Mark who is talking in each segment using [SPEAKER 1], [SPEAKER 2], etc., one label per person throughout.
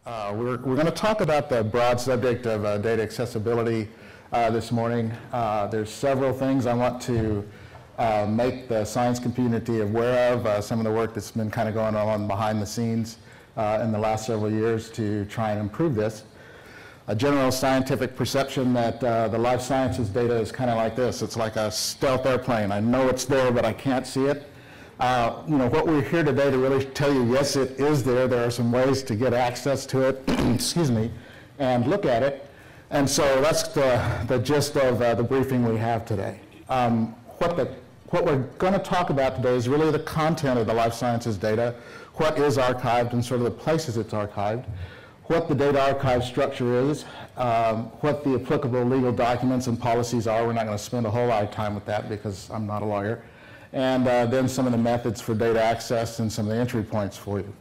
[SPEAKER 1] We're going to talk about the broad subject of data accessibility this morning. There's several things I want to make the science community aware of, some of the work that's been kind of going on behind the scenes in the last several years to try and improve this. A general scientific perception that the life sciences data is kind of like this. It's like a stealth airplane. I know it's there, but I can't see it. What we're here today to really tell you, yes, it is there. There are some ways to get access to it, excuse me, and look at it. And so that's the gist of the briefing we have today. What we're going to talk about today is really the content of the life sciences data, what is archived and sort of the places it's archived, what the data archive structure is, what the applicable legal documents and policies are. We're not going to spend a whole lot of time with that because I'm not a lawyer. And then some of the methods for data access and some of the entry points for you.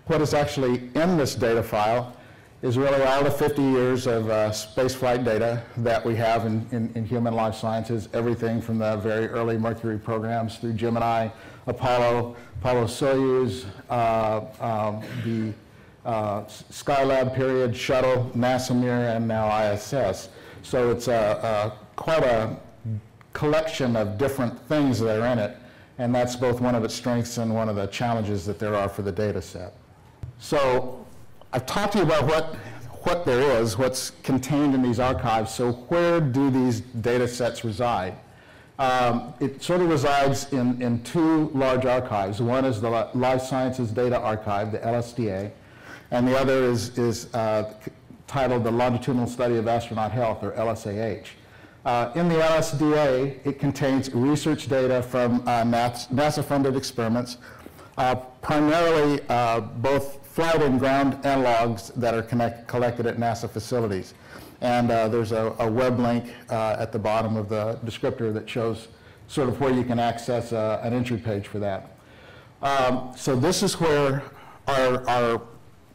[SPEAKER 1] What is actually in this data file is really all the 50 years of spaceflight data that we have in human life sciences, everything from the very early Mercury programs through Gemini, Apollo Soyuz, the Skylab period, Shuttle, NASA Mir, and now ISS. So it's quite a collection of different things that are in it, and that's both one of its strengths and one of the challenges that there are for the data set. So I've talked to you about what there is, what's contained in these archives. So where do these data sets reside? It sort of resides in two large archives. One is the Life Sciences Data Archive, the LSDA, and the other is titled the Longitudinal Study of Astronaut Health, or LSAH. In the LSDA, it contains research data from NASA-funded experiments, primarily both flight and ground analogs that are collected at NASA facilities. And there's a web link at the bottom of the descriptor that shows sort of where you can access an entry page for that. So this is where our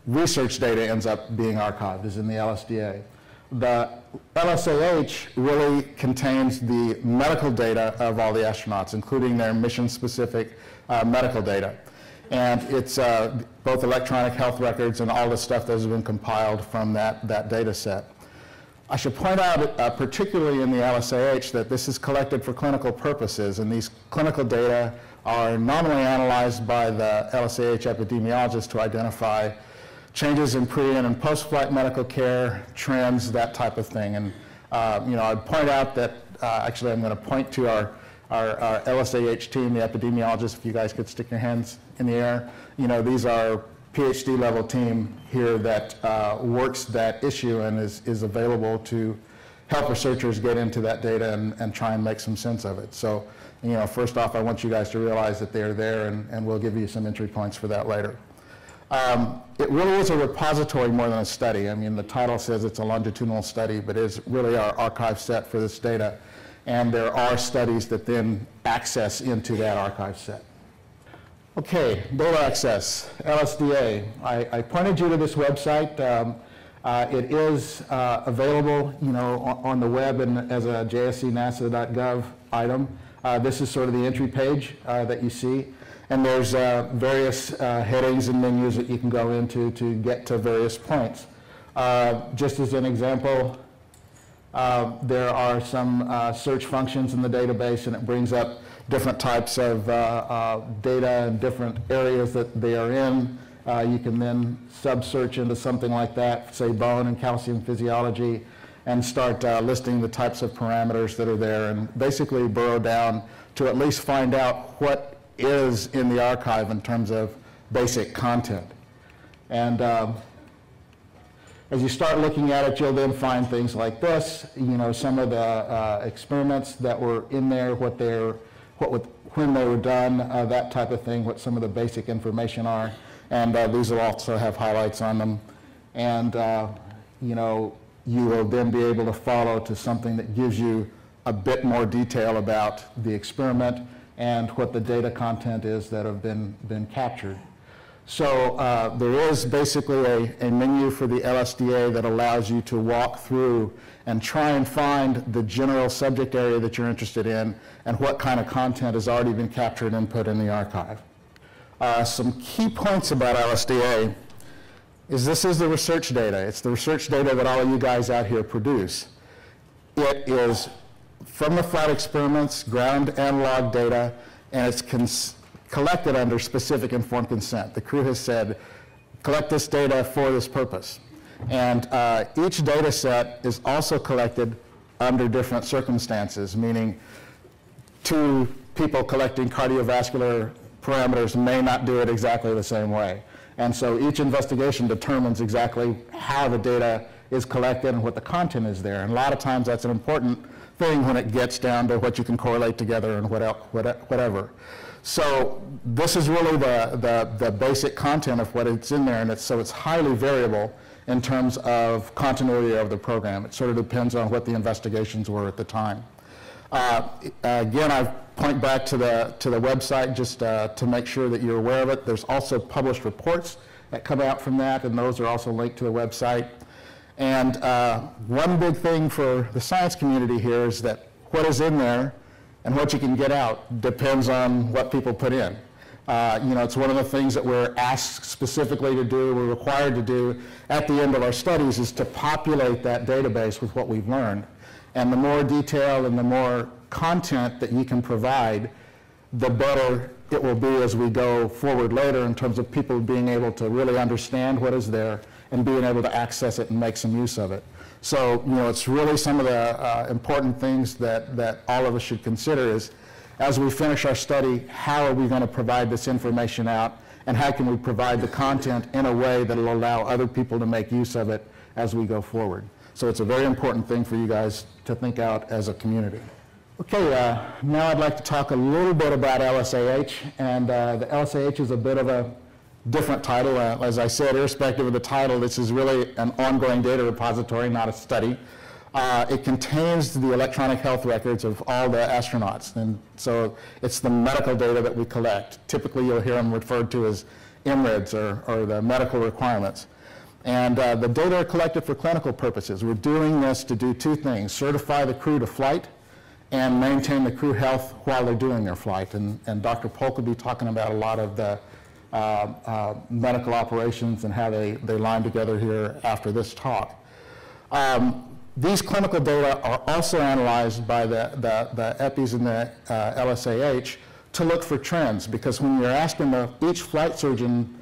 [SPEAKER 1] research data ends up being archived, is in the LSDA. The LSAH really contains the medical data of all the astronauts, including their mission-specific medical data. And it's both electronic health records and all the stuff that has been compiled from that data set. I should point out, particularly in the LSAH, that this is collected for clinical purposes, and these clinical data are normally analyzed by the LSAH epidemiologist to identify changes in pre- and post-flight medical care, trends, that type of thing. And I'd point out that actually I'm going to point to our LSAH team, the epidemiologists. If you guys could stick your hands in the air. These are PhD level team here that works that issue and is available to help researchers get into that data and try and make some sense of it. So, first off, I want you guys to realize that they're there, and we'll give you some entry points for that later. It really is a repository more than a study. I mean, the title says it's a longitudinal study, but it's really our archive set for this data. And there are studies that then access into that archive set. Okay, data access, LSDA. I pointed you to this website. It is available, on the web and as a jscnasa.gov item. This is sort of the entry page that you see. And there's various headings and menus that you can go into to get to various points. Just as an example, there are some search functions in the database, and it brings up different types of data and different areas that they are in. You can then sub-search into something like that, say bone and calcium physiology, and start listing the types of parameters that are there, and basically burrow down to at least find out what is in the archive in terms of basic content. And as you start looking at it, you'll then find things like this, some of the experiments that were in there, when they were done, that type of thing, what some of the basic information are. And these will also have highlights on them. And you will then be able to follow to something that gives you a bit more detail about the experiment and what the data content is that have been captured. So there is basically a menu for the LSDA that allows you to walk through and try and find the general subject area that you're interested in and what kind of content has already been captured and put in the archive. Some key points about LSDA. is this is the research data. It's the research data that all of you guys out here produce. It is from the flight experiments, ground analog data, and it's collected under specific informed consent. The crew has said, collect this data for this purpose. And each data set is also collected under different circumstances, meaning two people collecting cardiovascular parameters may not do it exactly the same way. And so each investigation determines exactly how the data is collected and what the content is there. And a lot of times that's an important thing when it gets down to what you can correlate together and whatever. So this is really the basic content of what it's in there, and so it's highly variable in terms of continuity of the program. It sort of depends on what the investigations were at the time. Again, I point back to the website just to make sure that you're aware of it. There's also published reports that come out from that, and those are also linked to the website. And one big thing for the science community here is that what is in there and what you can get out depends on what people put in. You know, it's one of the things that we're asked specifically to do, we're required to do at the end of our studies, is to populate that database with what we've learned. And the more detail and the more content that you can provide, the better it will be as we go forward later in terms of people being able to really understand what is there and being able to access it and make some use of it. So, you know, it's really some of the important things that all of us should consider is, as we finish our study, how are we going to provide this information out, and how can we provide the content in a way that will allow other people to make use of it as we go forward. So it's a very important thing for you guys to think out as a community. Okay, now I'd like to talk a little bit about LSAH, and the LSAH is a bit of a different title. As I said, irrespective of the title, this is really an ongoing data repository, not a study. It contains the electronic health records of all the astronauts, and so it's the medical data that we collect. Typically, you'll hear them referred to as MRIDs, or the medical requirements. And the data are collected for clinical purposes. We're doing this to do two things: certify the crew to flight and maintain the crew health while they're doing their flight. And Dr. Polk will be talking about a lot of the medical operations and how they line together here after this talk. These clinical data are also analyzed by the EPIs and the LSAH to look for trends, because when you're asking each flight surgeon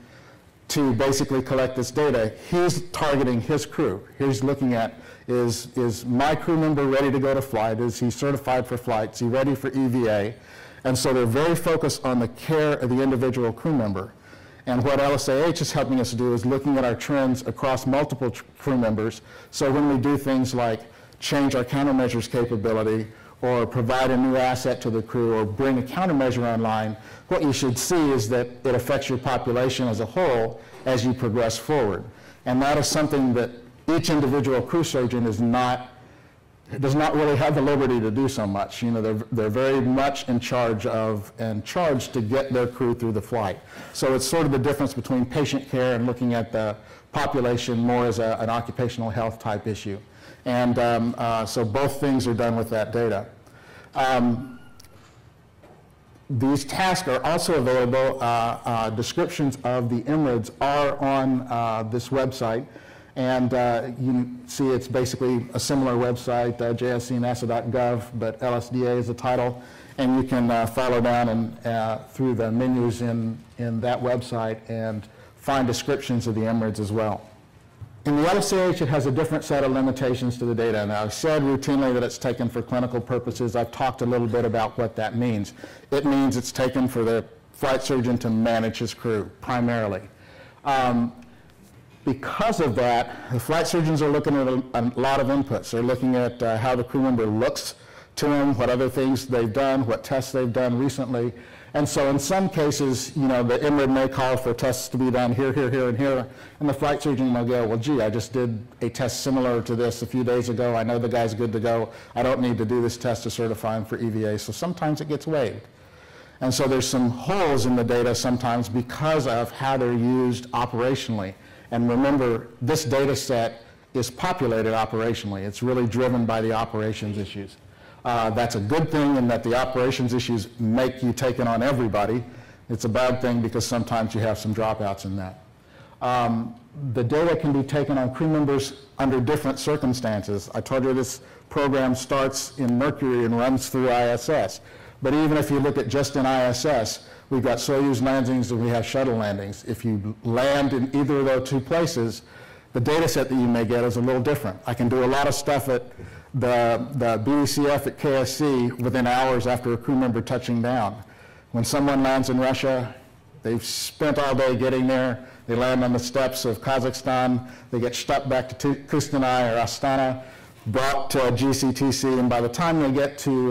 [SPEAKER 1] to basically collect this data, he's targeting his crew. He's looking at, is my crew member ready to go to flight? Is he certified for flight? Is he ready for EVA? And so they're very focused on the care of the individual crew member. And what LSAH is helping us do is looking at our trends across multiple crew members. So when we do things like change our countermeasures capability, or provide a new asset to the crew, or bring a countermeasure online, what you should see is that it affects your population as a whole as you progress forward. And that is something that each individual crew surgeon does not really have the liberty to do so much. You know, they're very much in charge of and charged to get their crew through the flight. So it's sort of the difference between patient care and looking at the population more as an occupational health type issue. And so both things are done with that data. These tasks are also available. Descriptions of the MRIDs are on this website. And you see it's basically a similar website, jscnasa.gov, but LSDA is the title. And you can follow down and through the menus in that website and find descriptions of the MRIDs as well. In the LSAH, it has a different set of limitations to the data. Now, I've said routinely that it's taken for clinical purposes. I've talked a little bit about what that means. It means it's taken for the flight surgeon to manage his crew, primarily. Because of that, the flight surgeons are looking at a lot of inputs. They're looking at how the crew member looks to them, what other things they've done, what tests they've done recently. And so in some cases, you know, the MRID may call for tests to be done here, here, here, and here, and the flight surgeon will go, well, gee, I just did a test similar to this a few days ago. I know the guy's good to go. I don't need to do this test to certify him for EVA. So sometimes it gets waived. And so there's some holes in the data sometimes because of how they're used operationally. And remember, this data set is populated operationally. It's really driven by the operations issues. That's a good thing in that the operations issues make you take it on everybody. It's a bad thing because sometimes you have some dropouts in that. the data can be taken on crew members under different circumstances. I told you this program starts in Mercury and runs through ISS. But even if you look at just in ISS, we've got Soyuz landings and we have shuttle landings. If you land in either of those two places, the data set that you may get is a little different. I can do a lot of stuff at the BECF at KSC within hours after a crew member touching down. When someone lands in Russia, they've spent all day getting there. They land on the steppes of Kazakhstan. They get stuck back to Kustanai or Astana, brought to GCTC, and by the time they get to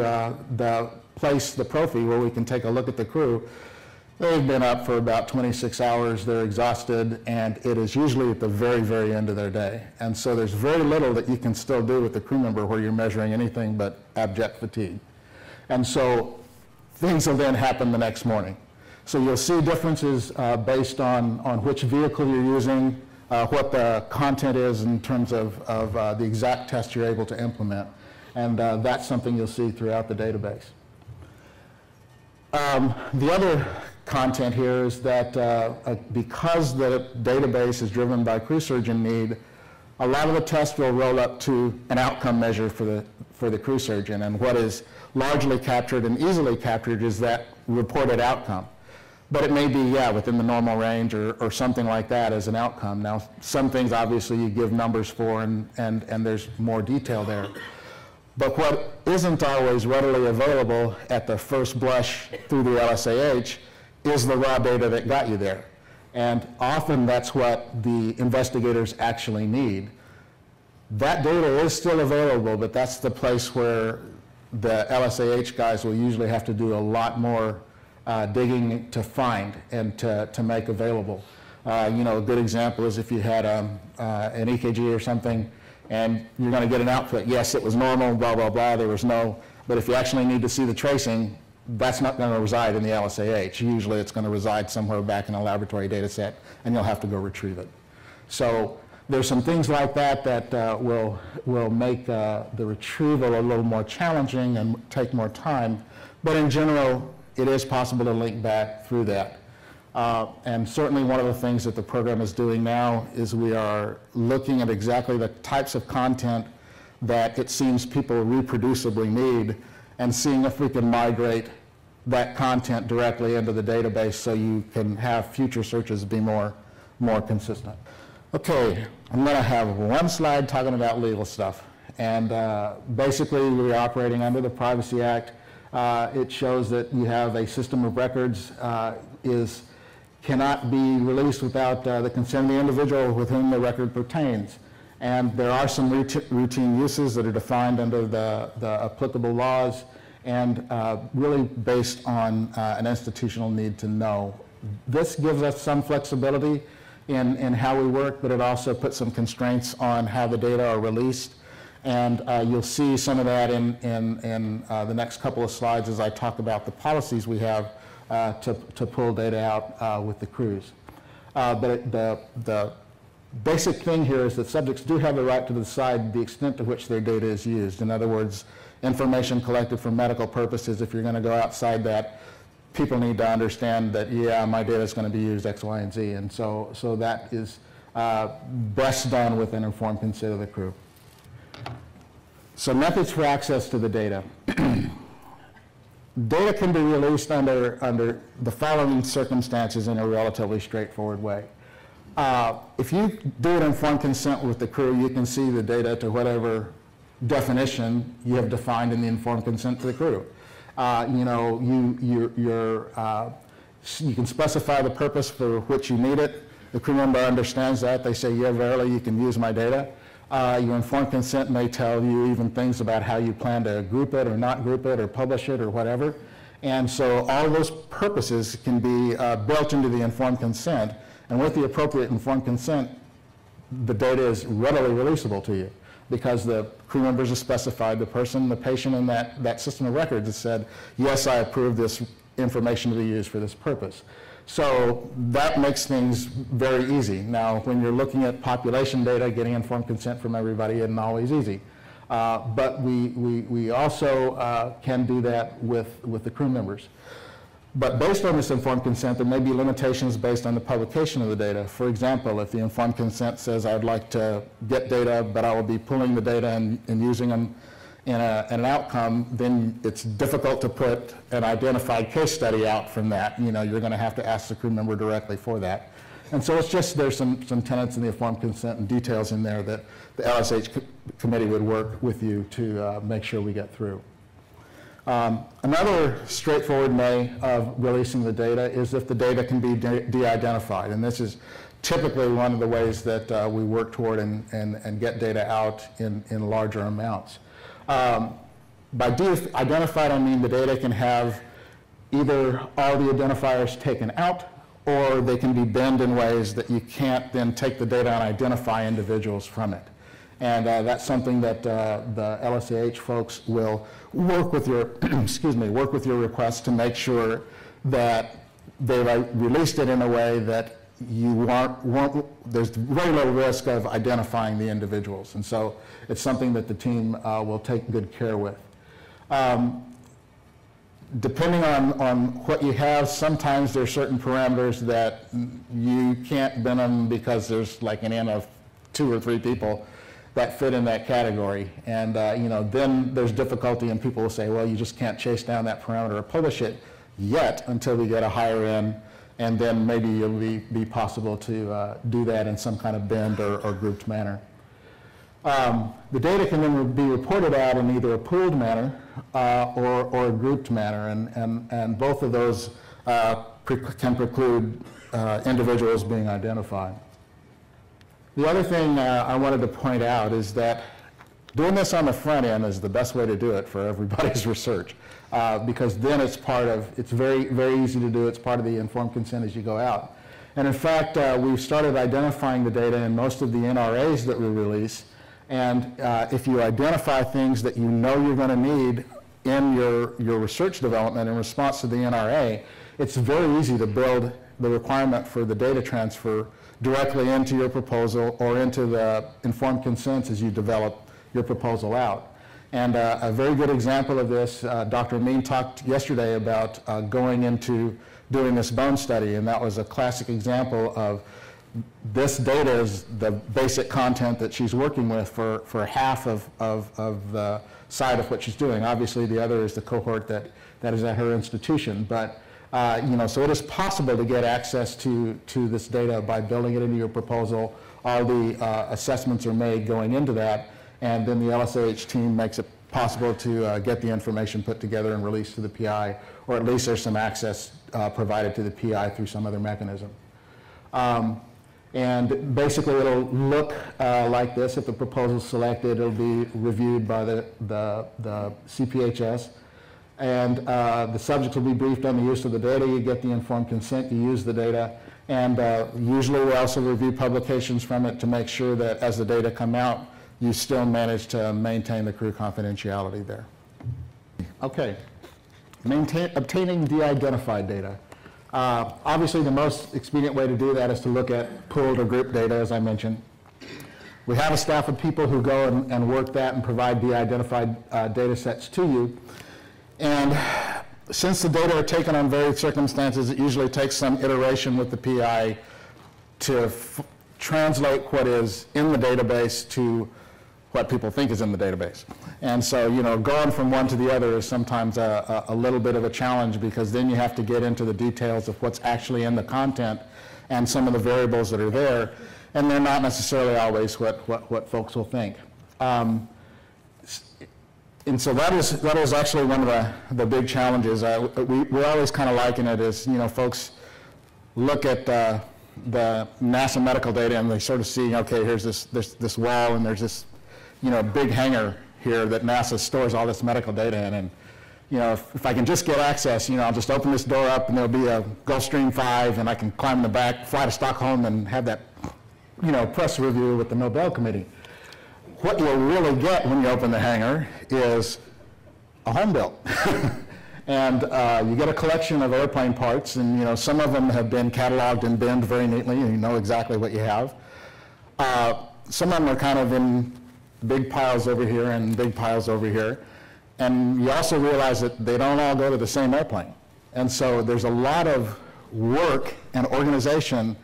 [SPEAKER 1] the place, the Profi, where we can take a look at the crew, they've been up for about 26 hours. They're exhausted, and it is usually at the very, very end of their day. And so there's very little that you can still do with the crew member where you're measuring anything but abject fatigue. And so things will then happen the next morning. So you'll see differences based on which vehicle you're using, what the content is in terms of the exact test you're able to implement. And that's something you'll see throughout the database. The other content here is that because the database is driven by crew surgeon need, a lot of the tests will roll up to an outcome measure for the crew surgeon. And what is largely captured and easily captured is that reported outcome. But it may be, yeah, within the normal range or something like that as an outcome. Now, some things obviously you give numbers for and there's more detail there. But what isn't always readily available at the first blush through the LSAH is the raw data that got you there. And often that's what the investigators actually need. That data is still available, but that's the place where the LSAH guys will usually have to do a lot more digging to find and to make available. You know, a good example is if you had an EKG or something and you're going to get an output. Yes, it was normal, blah, blah, blah, there was no, but if you actually need to see the tracing, that's not going to reside in the LSAH. Usually it's going to reside somewhere back in a laboratory data set and you'll have to go retrieve it. So there's some things like that that will make the retrieval a little more challenging and take more time, but in general, it is possible to link back through that. And certainly one of the things that the program is doing now is we are looking at exactly the types of content that it seems people reproducibly need and seeing if we can migrate that content directly into the database so you can have future searches be more consistent. Okay, I'm going to have one slide talking about legal stuff. And basically we're operating under the Privacy Act. It shows that you have a system of records cannot be released without the consent of the individual with whom the record pertains. And there are some routine uses that are defined under the applicable laws and really based on an institutional need to know. This gives us some flexibility in how we work, but it also puts some constraints on how the data are released. And you'll see some of that in the next couple of slides as I talk about the policies we have to pull data out with the crews. But the basic thing here is that subjects do have the right to decide the extent to which their data is used. In other words, information collected for medical purposes, if you're going to go outside that, people need to understand that, yeah, my data is going to be used X, Y, and Z. And so that is best done with an informed consent of the crew. So methods for access to the data. Data can be released under the following circumstances in a relatively straightforward way. If you do an informed consent with the crew, you can see the data to whatever definition you have defined in the informed consent to the crew. You know, you can specify the purpose for which you need it. The crew member understands that. They say, yeah, verily, you can use my data. Your informed consent may tell you even things about how you plan to group it or not group it or publish it or whatever. And so all those purposes can be built into the informed consent. And with the appropriate informed consent, the data is readily releasable to you because the crew members have specified the person, the patient in that system of records has said, yes, I approve this information to be used for this purpose. So that makes things very easy. Now, when you're looking at population data, getting informed consent from everybody isn't always easy. But we also can do that with the crew members. But based on this informed consent, there may be limitations based on the publication of the data. For example, if the informed consent says, I'd like to get data, but I will be pulling the data and using them in an outcome, then it's difficult to put an identified case study out from that. You know, you're going to have to ask the crew member directly for that. And so it's just, there's some tenets in the informed consent and details in there that the LSH committee would work with you to make sure we get through. Another straightforward way of releasing the data is if the data can be de-identified. And this is typically one of the ways that we work toward and get data out in larger amounts. By de-identified, I mean the data can have either all the identifiers taken out, or they can be binned in ways that you can't then take the data and identify individuals from it. And that's something that the LSAH folks will work with your, excuse me, work with your request to make sure that they've released it in a way that you won't, there's very low risk of identifying the individuals. And so it's something that the team will take good care with. Depending on what you have, sometimes there are certain parameters that you can't bin them because there's like an N of 2 or 3 people that fit in that category. And you know, then there's difficulty and people will say, well, you just can't chase down that parameter or publish it yet until we get a higher N, and then maybe it'll be possible to do that in some kind of binned or grouped manner. The data can then be reported out in either a pooled manner or a grouped manner, and both of those can preclude individuals being identified. The other thing I wanted to point out is that doing this on the front end is the best way to do it for everybody's research, because then it's part of, it's very, very easy to do. It's part of the informed consent as you go out. And in fact, we've started identifying the data in most of the NRAs that we release. And if you identify things that you know you're going to need in your research development in response to the NRA, it's very easy to build the requirement for the data transfer directly into your proposal or into the informed consents as you develop your proposal out. And a very good example of this, Dr. Amin talked yesterday about going into doing this bone study, and that was a classic example of this data is the basic content that she's working with for half of the side of what she's doing. Obviously, the other is the cohort that is at her institution. But you know, so it is possible to get access to this data by building it into your proposal. All the assessments are made going into that, and then the LSAH team makes it possible to get the information put together and released to the PI, or at least there's some access provided to the PI through some other mechanism. And basically it'll look like this. If the proposal is selected, it'll be reviewed by the CPHS. And the subjects will be briefed on the use of the data. You get the informed consent, you use the data. And usually we also review publications from it to make sure that as the data come out, you still manage to maintain the crew confidentiality there. Okay, obtaining de-identified data. Obviously, the most expedient way to do that is to look at pooled or grouped data, as I mentioned. We have a staff of people who go and work that and provide de-identified data sets to you. And since the data are taken on varied circumstances, it usually takes some iteration with the PI to translate what is in the database to what people think is in the database. And so, you know, going from one to the other is sometimes a little bit of a challenge, because then you have to get into the details of what's actually in the content and some of the variables that are there, and they're not necessarily always what folks will think. And so that is actually one of the big challenges. We always kind of liken it as, you know, folks look at the NASA medical data and they sort of see, okay, here's this wall and there's this, you know, big hangar here that NASA stores all this medical data in, and you know, if I can just get access, you know, I'll just open this door up and there'll be a Gulfstream 5 and I can climb in the back, fly to Stockholm and have that, you know, press review with the Nobel Committee. What you'll really get when you open the hangar is a home built. And you get a collection of airplane parts, and you know, some of them have been cataloged and binned very neatly, and you know exactly what you have. Some of them are kind of in big piles over here and big piles over here. And you also realize that they don't all go to the same airplane. And so there's a lot of work and organization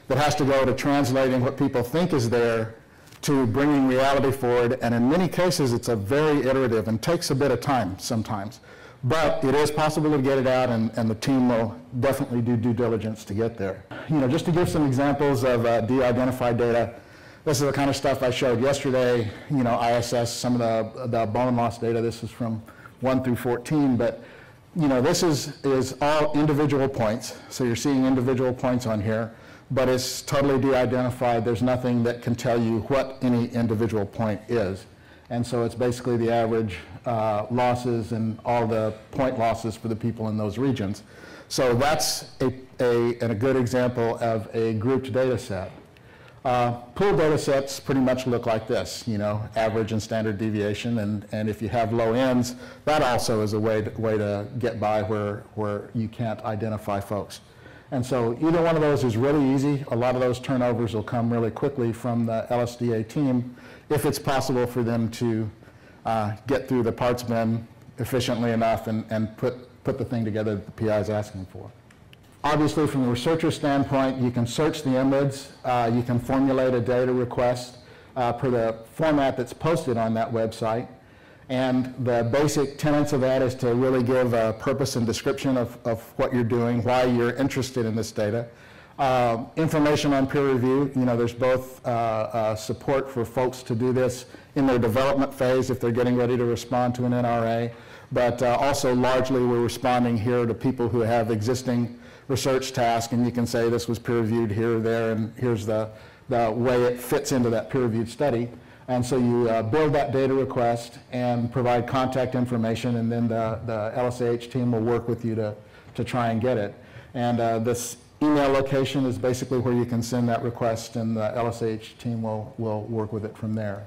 [SPEAKER 1] that has to go to translating what people think is there to bringing reality forward. And in many cases, it's a very iterative and takes a bit of time sometimes. But it is possible to get it out, and the team will definitely do due diligence to get there. Just to give some examples of de-identified data, this is the kind of stuff I showed yesterday, ISS, some of the bone loss data. This is from 1 through 14, but this is all individual points. So you're seeing individual points on here, but it's totally de-identified. There's nothing that can tell you what any individual point is. And so it's basically the average losses and all the point losses for the people in those regions. So that's a good example of a grouped data set. Pool data sets pretty much look like this, average and standard deviation, and if you have low ends, that also is a way to get by where you can't identify folks. And so either one of those is really easy. A lot of those turnovers will come really quickly from the LSDA team if it's possible for them to get through the parts bin efficiently enough and put the thing together that the PI is asking for. Obviously, from the researcher standpoint, you can search the IMLIDs, you can formulate a data request per the format that's posted on that website. And the basic tenets of that is to really give a purpose and description of what you're doing, why you're interested in this data. Information on peer review, there's both support for folks to do this in their development phase if they're getting ready to respond to an NRA, but also largely we're responding here to people who have existing research tasks, and you can say this was peer reviewed here or there, and here's the way it fits into that peer reviewed study. And so you build that data request and provide contact information, and then the LSAH team will work with you to try and get it. And this email location is basically where you can send that request, and the LSAH team will work with it from there.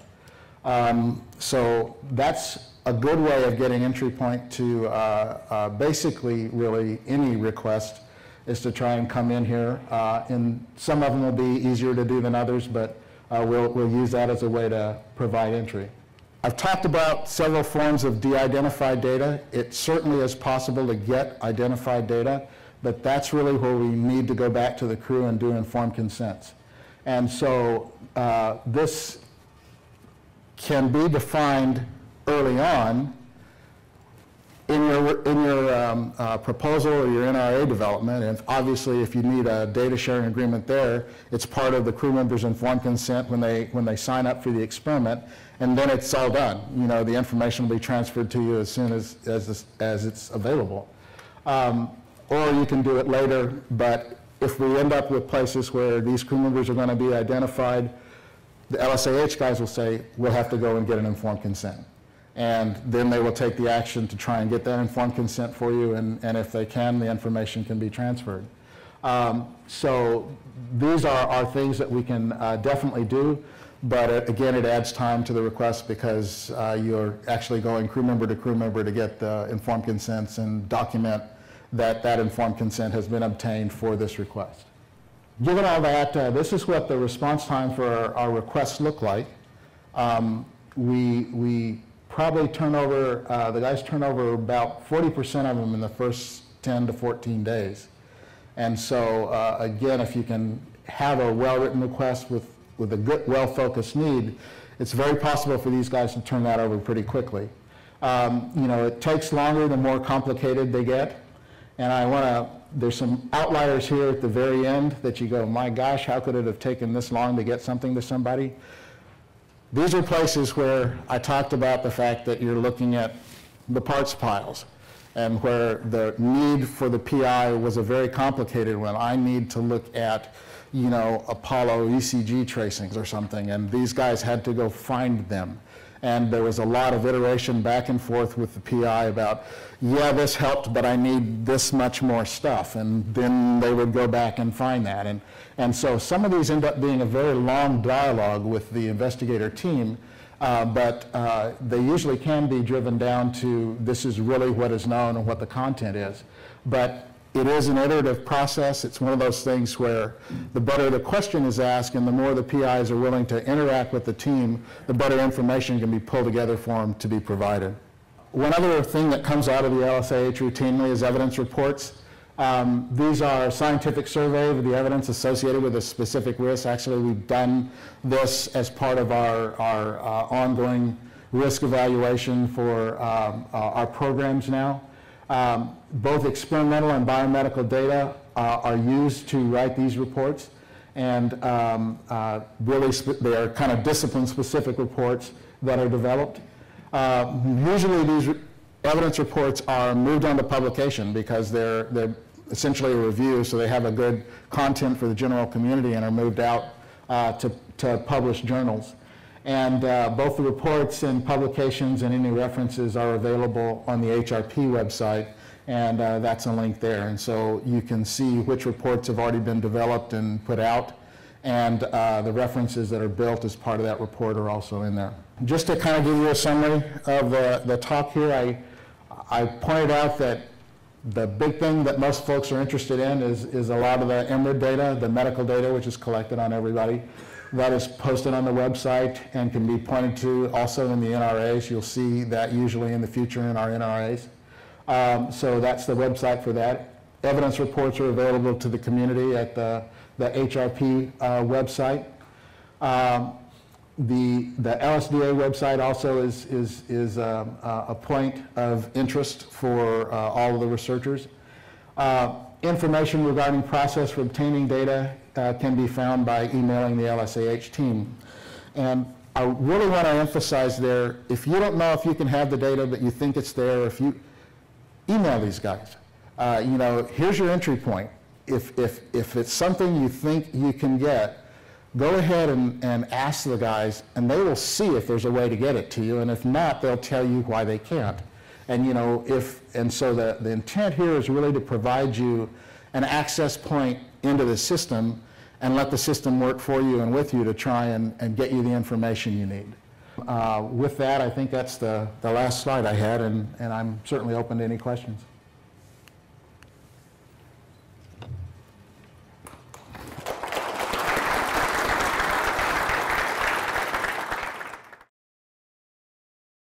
[SPEAKER 1] So that's a good way of getting entry point to basically really any request, is to try and come in here. And some of them will be easier to do than others, but we'll use that as a way to provide entry. I've talked about several forms of de-identified data. It certainly is possible to get identified data, but that's really where we need to go back to the crew and do informed consents. And so this can be defined early on in your proposal or your NRA development. And obviously, if you need a data sharing agreement there, it's part of the crew members' informed consent when they sign up for the experiment, and then it's all done. The information will be transferred to you as soon as it's available. Or you can do it later, but if we end up with places where these crew members are going to be identified, the LSAH guys will say, we'll have to go and get an informed consent. And then they will take the action to try and get that informed consent for you, and if they can, the information can be transferred. So these are things that we can definitely do, but again, it adds time to the request because you're actually going crew member to get the informed consents and document that informed consent has been obtained for this request. Given all that, this is what the response time for our requests look like. We probably turn over, the guys turn over about 40% of them in the first 10 to 14 days. And so again, if you can have a well-written request with a good, well-focused need, it's very possible for these guys to turn that over pretty quickly. It takes longer the more complicated they get. And there's some outliers here at the very end that you go, my gosh, how could it have taken this long to get something to somebody? These are places where I talked about the fact that you're looking at the parts piles, and where the need for the PI was a very complicated one. I need to look at, Apollo ECG tracings or something, and these guys had to go find them. And there was a lot of iteration back and forth with the PI about, yeah, this helped, but I need this much more stuff. And then they would go back and find that. And so some of these end up being a very long dialogue with the investigator team, but they usually can be driven down to this is really what is known and what the content is. But it is an iterative process. It's one of those things where the better the question is asked and the more the PIs are willing to interact with the team, the better information can be pulled together for them to be provided. One other thing that comes out of the LSAH routinely is evidence reports. These are scientific survey of the evidence associated with a specific risk. Actually, we've done this as part of our ongoing risk evaluation for our programs now. Both experimental and biomedical data are used to write these reports, and really they are kind of discipline-specific reports that are developed. Usually these evidence reports are moved on to publication because they're essentially a review, so they have a good content for the general community and are moved out to published journals. And both the reports and publications and any references are available on the HRP website, and that's a link there. And so you can see which reports have already been developed and put out, and the references that are built as part of that report are also in there. Just to kind of give you a summary of the talk here, I pointed out that the big thing that most folks are interested in is a lot of the MRID data, the medical data, which is collected on everybody. That is posted on the website and can be pointed to also in the NRAs. You'll see that usually in the future in our NRAs. So that's the website for that. Evidence reports are available to the community at the HRP website. The LSDA website also is a point of interest for all of the researchers. Information regarding process for obtaining data can be found by emailing the LSAH team. And I really want to emphasize there, if you don't know if you can have the data but you think it's there, if you email these guys. You know, here's your entry point. If it's something you think you can get, go ahead and ask the guys, and they will see if there's a way to get it to you, and if not, they'll tell you why they can't. And you know, so the intent here is really to provide you an access point into the system and let the system work for you and with you to try and get you the information you need. With that, I think that's the last slide I had, and I'm certainly open to any questions.